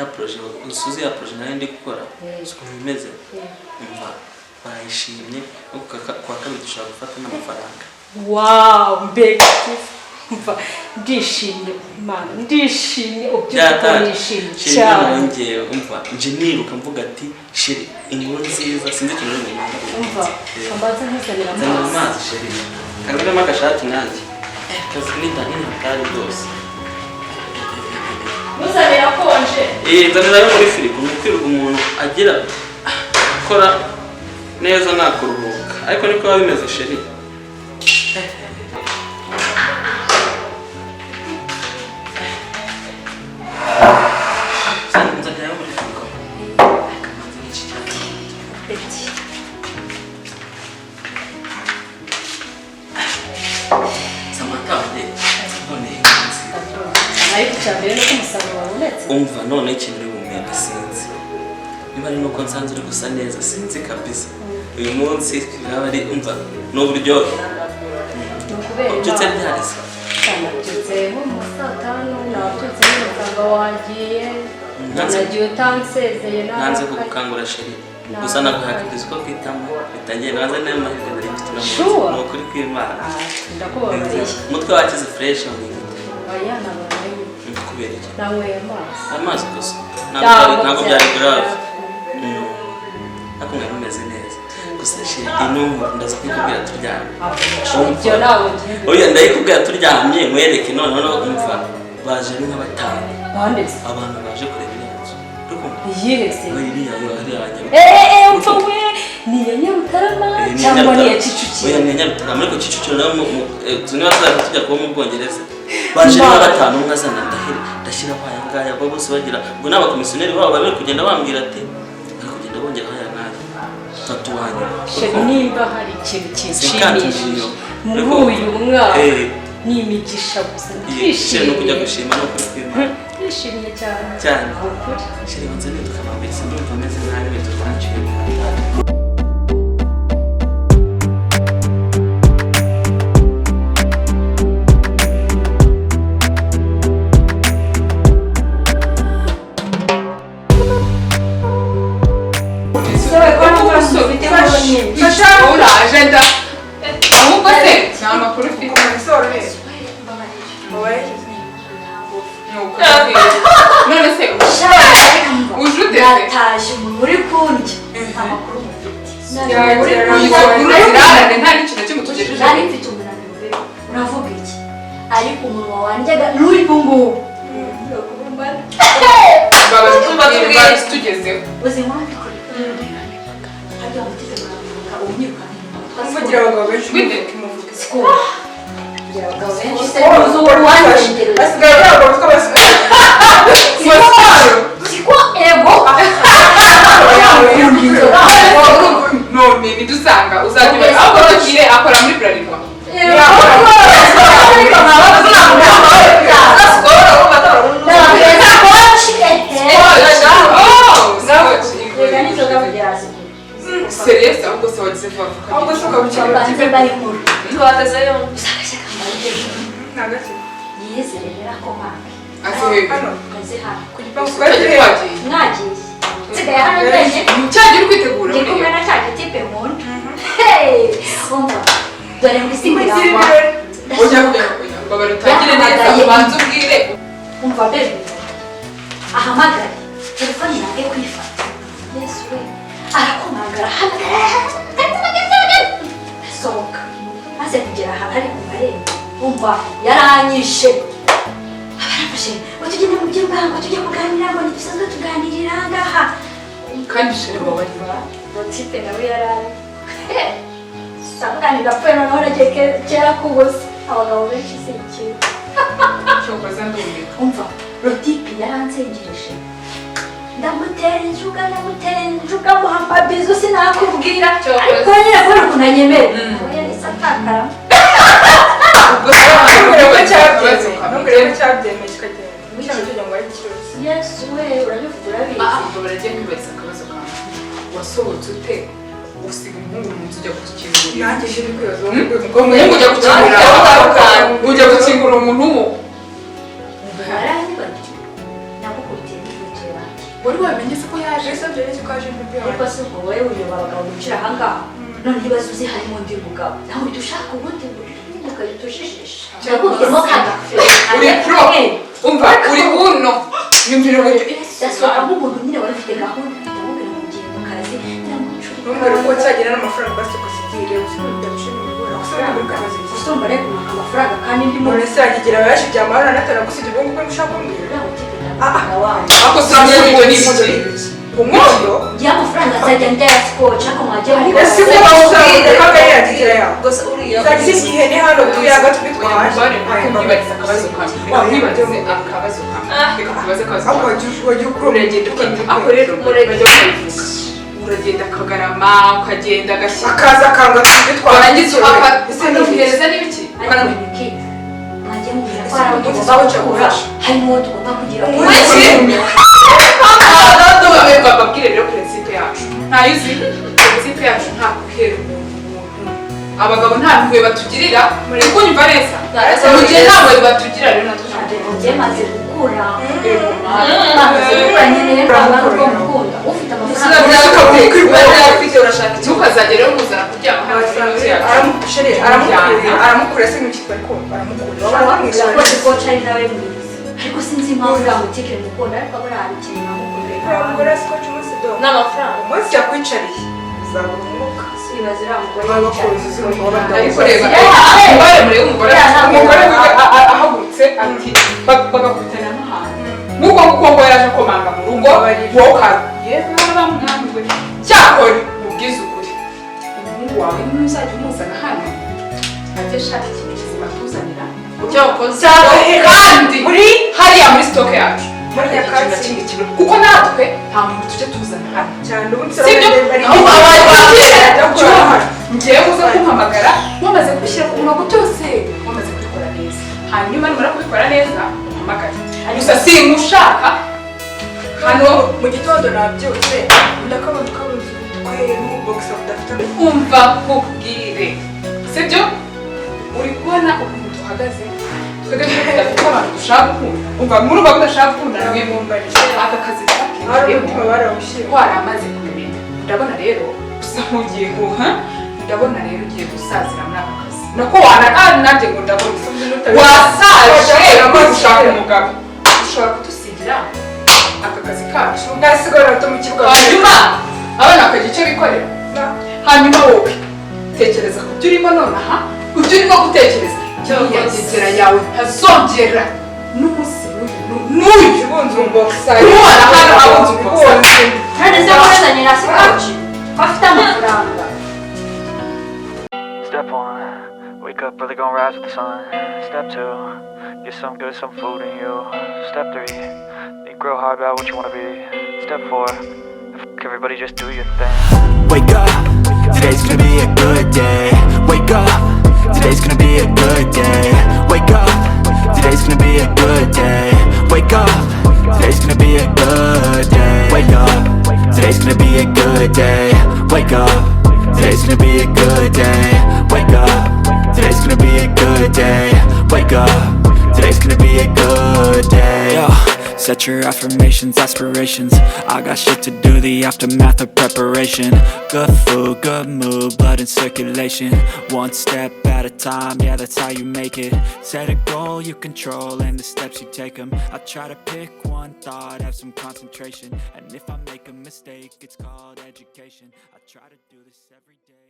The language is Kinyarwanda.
ya projet usuzi ya projet nari ndi gukora uko bimeze umva barayishimye kwa kabiri dushaka gufata n'amafaranga. Wow, mbega umva ndishimye Imana ndishimye ubyishimye cyane ngewe umva nje niruka mvuga ati sheri inkuru nziza sinzi kintu n'umuntu umva ambaza nkizanira amazi sheri kagame magashati nanjye kazi n'indani n'akari rwose muzanira konje zanira yo muri firigo n'ukwiruka umuntu agira akora neza nakuruhuka ariko niko bimeze sheri. Umva none ikintu y'umwenda sinzi niba ari nuko nsanze uri gusa neza sinzi kabisa uyu munsi biraba ari umva n'uburyohe ubyutse byarese nabyutse nko mu saa tanu nabyutse n'umuganga wagiye nagiye utansezeye nanze kugukangura sheri gusa naguhakiriza uko kwitamo bitangiye naza nayo mahirwe nari mfite ni ukuri kw'Imana ndakubabariye umutwe wakize fresh oya nabaye kubera iki nawe amazi gusa ntabwo byari grave akumwe bimeze neza gusa sheri inumva ndaza kwikubwira turyamye ibyo nawe oya ndayikubwira turyamye mwereke noneho umva baje ni nk'abatanu abantu baje kureba inzu yihese iriya yo hari ajya umva we ni Nyarutarama cyangwa ni Kicukiro oya ni Nyarutarama ariko Kicukiro nayo tuniba tujya kuba mu Bwongereza baje ni batanu nkazana ndashyira kwaya ngaya bo bose bagira ngo n'abakomisiyoneri babo bari kugenda bambwira ati ari kugenda bongera haya nayo tatuwanya sheri nimba hari ikintu kinshimishije muri uyu mwaka ni imigisha gusa ndishimye no kujya gushima no kwishima ndishimye cyane ukuri sheri banze ni tukamambira ndumva meze nabi bintu twaciye agenda ahubwo se nta makuru ufite none se ujute nataje muri kundya nta makuru zirarane nta n'ikintu cy'umutugejeje nari mfite umunaniro uravuga iki ariko umunwa wanjyaga n'uri bungubu babaze tumbwira tugezeho uzi nk'abikora hajya muteze muravuga umwiruka mugira abagabo benshi w'indeke muvuga siko kugira abagabo benshi se n'uzo wanjye basigaye abagabo twabasigaye siko ego none nidusanga uzajya aho bagire akora muri Bralirwa serious ahubwo se wagize vuba ahubwo se ukabukira kipe barikuru tuhagaze yo usakashaka amarebe nagake yizerera ko maka hano kaze hano kugipangu twagiye mwagiye nsigaye hano ndenye cyagiye kwitegura ndi kumwe na cyaje tipe muntu umva dore mbisimira oya babari tagire neza ubanze ubwire umva bebe ahamagara telefone yanjye kwifata yesu we arakomagara hano sohoka maze kugera ahantu ari ku marembo umva yaranyishe abarafashe ngo tugende mu by'ubwango tujye kuganira ngo ntidusanzwe tuganirira ngaha kandi sheri babarira rotipe nawe yaraye samuganira pfe noneho nagiye kera kubusa abagabo benshi si ikintu cyokoza ndumvika umva rotipe yaransengereje ndamutera injuga muhamba bizo sinakubwira ariko nyine kubera ukuntu anyemera yari satakara ubwo nubwo cyabyemeye kikagenda n'icyo cyo ngo ari cyose yesu we urabivuga urabizi ahubwo baragiye kwibaza akabazo kawe wasohotse ute usiga umuhungu mu nzu ujya gukingurira nanjye ndi kwibaza umuhungu ujya gukingurira umuntu wo baranyibati nakukubitiye n'ibitera ntiwamenye se ko yaje ese byari ko aje mu byo ariko si ubwo wowe uyoba abagabo bicira ahangaha none ntibaze uzi harimo undi mugabo nawe uhita ushaka ubundi ugahita ujijisha ndakubwiramo kandi uri pro umva uri uno yumvira uburyo ndasohoka nk'umuntu nyine wari ufite gahunda ndamubwira ngo ngiye mu kazi numero ko cyagira n'amafaranga basoko sigire usubira gushima ubura usubira muri kazi usumba rero amafaranga kandi ndimo none se yagigira yaje byamara natara gusije ubwo nguko mushaka kumbwira ako sinzi ibyo ni iki umwoyo ngiye amafaranga nzajya ndayasikoca ko mwajya muri ese ko bawusanga kaga yagigira yawe gusa uriya zagize igihe ni hano tuyaga tubitwaje nkwibariza akabazo kamwe nkwibarize akabazo kamwe reka tubaze akabazo ahubwo kamwe wagiye ukura uragenda ukajya aho rero uragenda ukayivuga uragenda akagarama ukagenda agashyira akaza akanga tubitwaje warangiza ukanamuhereza n'ibiki ukanamubwira mwajya mubwira ko hari undi mugabo ugakura harimo uwo tugomba kugira bababwire rero prinsipe yacu ntayo uzi prinsipe yacu nta guhera umuntu abagabo nta mpuhwe batugirira muri kunyumva neza mu gihe nta mpuhwe batugirira rero natwe njye maze gukura maze gukura nyine ntabwo ari uwo mukunda ufite amafaranga urashaka iki ukazajya rero muzana kuryama aramukura se nk'ikitwa ariko aramukura wabamwira ko sikoca ari nawe mwiza ariko sinzi impamvu yamutike mukunda ariko abura hari ikintu namukunda aramukura sikoca umunsi do n'amafaranga umunsi yakwicariye uzabura umwuka sibaza uriya mugore babakuruza izi umugabo ariko reba umugore ahagurutse ati bagakubitana n'ahantu nk'uko nguko yaje komanga mu rugo wowe ukagiye baramwamwe cyakora mubwize ukuri umuhungu wawe ntuzajya umuzana hano ajye ashaka ikintu kizima tuzanira cyakoze kandi muri hariya muri sitoke yacu muri nyakatsi kuko natwe nta muntu tujya tuzana hano cyane ubundi sibyo ngewe uza kumpamagara wamaze kubishyira ku murongo byose wamaze kubikora neza hanyuma nimara kubikora neza umpamagare gusa singushaka hano mu gitondo nabyutse ndakabona ukabuze utwaye n'ubogisa budafite umva kubwire sibyo uri kubona ukuntu duhagaze twebwe tudafite abantu dushaka gukunda umva muri uba udashaka gukunda nawe mumbarije aka kazi hari umutima barawushyira waramaze kubimenya ndabona rero usa nk'ugiye guha ndabona rero ugiye gusazira muri aka kazi nako nanjye ngo ndabona wasaje gushaka umugabo ushobora kudusigira aka kazi kacu ngasigara to mu kibuga hanyuma abana bakagira icyo bikorera hanyuma wowe tekereza ku byo urimo nonaha ku byo urimo gutekereza iyagegera yawe ntazongera n'umunsi n'uyu bunze umbogisa n'umwana hano abunze umbogisa kandi se wazanye na sikoci afite amafaranga Step 1, wake up early, gonna rise with the sun. Step 2, get some good, some food in you. Step 3, think real hard about what you wanna be. Step 4, fuck everybody, just do your thing. Wake up, today's gonna be a good day. Wake up, today's gonna be a good day. Wake up, today's gonna be a good day. Wake up, today's gonna be a good day. Wake up, today's gonna be a good day. Wake up, today's gonna be a good day. Wake up, today's gonna be a good day. Wake up, today's gonna be a good day. Yo, set your affirmations, aspirations. I got shit to do, the aftermath of preparation. Good food, good mood, blood in circulation. One step at a time, yeah, that's how you make it. Set a goal you control and the steps you take them. I try to pick one thought, have some concentration. And if I make a mistake, it's called education. I try to do this every day.